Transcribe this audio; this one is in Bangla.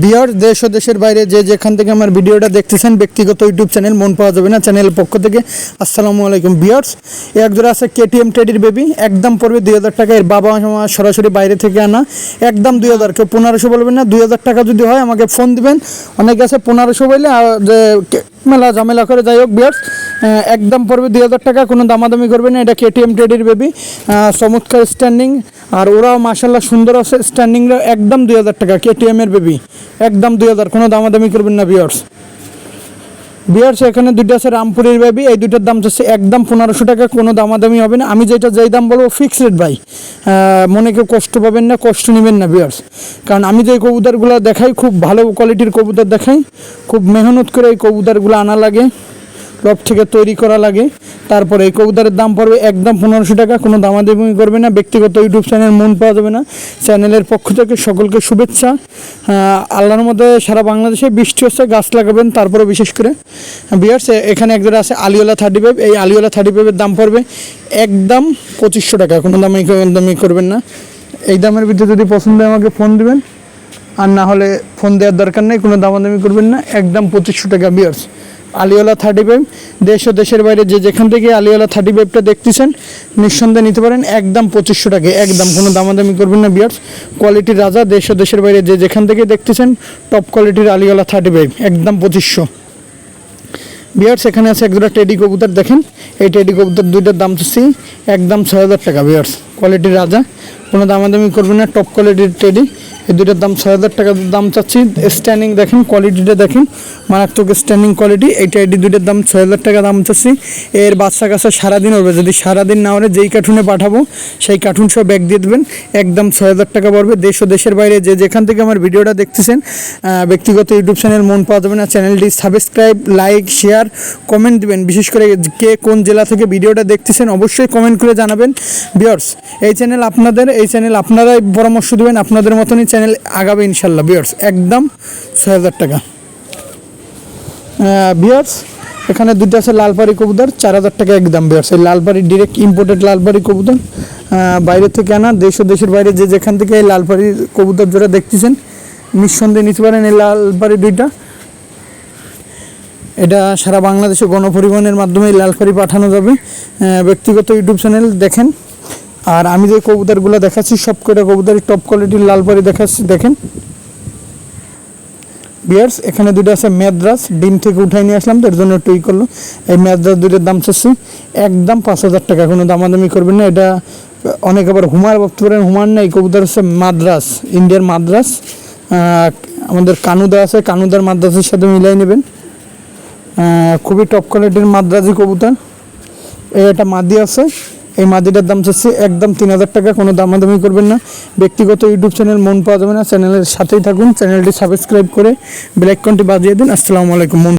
বিহার দেশ ও দেশের বাইরে যে যেখান থেকে আমার ভিডিওটা দেখতেছেন, ব্যক্তিগত ইউটিউব চ্যানেল মন পাওয়া যাবে না চ্যানেলের পক্ষ থেকে আসসালামু আলাইকুম। বিয়ার্স, এক জোড়া আছে কেটিএম টেডির বেবি, একদম পড়বে 2000 টাকা। এর বাবা মা সরাসরি বাইরে থেকে আনা, একদম 2000। কেউ 1500 বলবেন না, 2000 টাকা যদি হয় আমাকে ফোন দিবেন। অনেকে আছে 1500 বললে যে মেলা ঝামেলা করে, যাই হোক বিয়ার্স একদম পড়বে 2000 টাকা, কোনো দামাদামি করবেন না। এটা কেটিএম টেডির বেবি, চমৎকার স্ট্যান্ডিং, আর ওরাও মাশাল্লাহ সুন্দর আছে স্ট্যান্ডিংরা। একদম 2000 টাকা কেটিএম এর বেবি, একদম 2000, কোনো দামাদামি করবেন না বিয়ার্স। বিয়ার্স এখানে দুইটা আছে রামপুরের বেবি, এই দুইটার দাম চাচ্ছে একদম 1500 টাকা, কোনো দামাদামি হবে না। আমি যেই দাম বলবো ফিক্সড রেট ভাই, মনে কেউ কষ্ট পাবেন না, কষ্ট নেবেন না বিয়ার্স। কারণ আমি যে কবুতরগুলো দেখাই খুব ভালো কোয়ালিটির কবুতর দেখাই, খুব মেহনত করে এই কবুতরগুলো আনা লাগে, লব থেকে তৈরি করা লাগে। তারপরে এই কবুতরের দাম পড়বে একদম 1500 টাকা, কোনো দামাদামি করবে না। ব্যক্তিগত ইউটিউব চ্যানেল মন পাওয়া যাবে না চ্যানেলের পক্ষ থেকে সকলকে শুভেচ্ছা। আল্লাহর মধ্যে সারা বাংলাদেশে বৃষ্টি হচ্ছে, গাছ লাগাবেন। তারপরে বিশেষ করে বিয়ার্স এখানে একজোড়া আছে আলিওলা 35, এই আলিওলা 35-এর দাম পড়বে একদম 2500 টাকা, কোনো দামি করবেন না। এই দামের ভিতরে যদি পছন্দ হয় আমাকে ফোন দিবেন, আর না হলে ফোন দেওয়ার দরকার নেই, কোনো দামাদামি করবেন না। একদম 2500 টাকা বিয়ার্স আলিওলা 35। দেশ ও দেশের বাইরে যে যেখান থেকে আলিওলা 35টা দেখতেছেন নিঃসন্দেহে নিতে পারেন, একদম 2500 টাকা, একদম কোনো দামাদামি করবেন না বিয়ার্স। কোয়ালিটির রাজা, দেশ ও দেশের বাইরে যে যেখান থেকে দেখতেছেন টপ কোয়ালিটির আলিওলা 35, একদম 2500 বিয়ার্স। এখানে আছে একজোড়া টেডি কবুতর, দেখেন এই টেডি কবুতর দুইটার দাম চাচ্ছি একদম 6000 টাকা বিয়ার্স। কোয়ালিটির রাজা, কোনো দামাদামি করবেন না, টপ কোয়ালিটির টেডি। এই দুইটার দাম 6000 টাকা দাম চাচ্ছি। স্ট্যান্ডিং দেখেন, কোয়ালিটিটা দেখেন, মারাত্মক স্ট্যান্ডিং কোয়ালিটি। এই টেডি দুইটার দাম 6000 টাকা দাম চাচ্ছি। এর বাচ্চা কাছে সারাদিন হবে, যদি সারাদিন না হলে যেই কার্টুনে পাঠাবো সেই কার্টুন সব ব্যাগ দিয়ে দেবেন, একদম 6000 টাকা পড়বে। দেশ ও দেশের বাইরে যে যেখান থেকে আমার ভিডিওটা দেখতেছেন, ব্যক্তিগত ইউটিউব চ্যানেল মন পাওয়া যাবে না চ্যানেলটি সাবস্ক্রাইব, লাইক, শেয়ার, কমেন্ট দিবেন। বিশেষ করে কে কোন জেলা থেকে ভিডিওটা দেখতেছেন অবশ্যই কমেন্ট করে জানাবেন ভিউয়ার্স। এই চ্যানেল আপনাদের, এই চ্যানেল আপনারাই পরামর্শ দেবেন, আপনাদের মতনই চ্যানেল আগাবে ইনশাল্লাহ ভিউয়ার্স। একদম 6000 টাকা ভিউয়ার্স। এখানে দুটো আছে লালপাড়ি কবুতর, 4000 টাকা একদম ভিউয়ার্স। এই লালপাড়ি ডিরেক্ট ইম্পোর্টেড লালপাড়ি কবুতর, বাইরে থেকে আনা। দেশ ও দেশের বাইরে যে যেখান থেকে এই লালপাড়ি কবুতর যারা দেখতেছেন নিঃসন্দেহে নিতে পারেন এই লালপাড়ি দুইটা। এটা সারা বাংলাদেশে গণপরিবহনের মাধ্যমে লালপাড়ি পাঠানো যাবে। ব্যক্তিগত ইউটিউব চ্যানেল দেখেন। আর আমি যে কবুতরগুলো দেখাচ্ছি সব কটা কবুতরই টপ কোয়ালিটির লালপাড়ি দেখাচ্ছি, দেখেন বিয়ার্স। এখানে দুটো আছে মেদ্রাস, ডিম থেকে উঠাই নিয়ে আসলাম তো এর জন্য একটু করলো। এই মেদ্রাস দুটোর দাম চাচ্ছি একদম 5000 টাকা, কোনো দামাদামি করবেন না। এটা অনেক আবার হুমার ভাবতে পারেন, হুমার না, এই কবুতর হচ্ছে মাদ্রাস, ইন্ডিয়ার মাদ্রাস। আমাদের কানুদা আছে, কানুদার মাদ্রাসের সাথে মিলাই নেবেন। খুবই টপ কোয়ালিটির মাদ্রাজি কবুতর। এটা মাদি আছে, এই মাদিটার দাম চাচ্ছি একদম 3000 টাকা, কোনো দামাদামি করবেন না। ব্যক্তিগত ইউটিউব চ্যানেল মন পাওয়া যাবে না চ্যানেলের সাথেই থাকুন, চ্যানেলটি সাবস্ক্রাইব করে বেল আইকনটি বাজিয়ে দিন। আসসালামু আলাইকুম।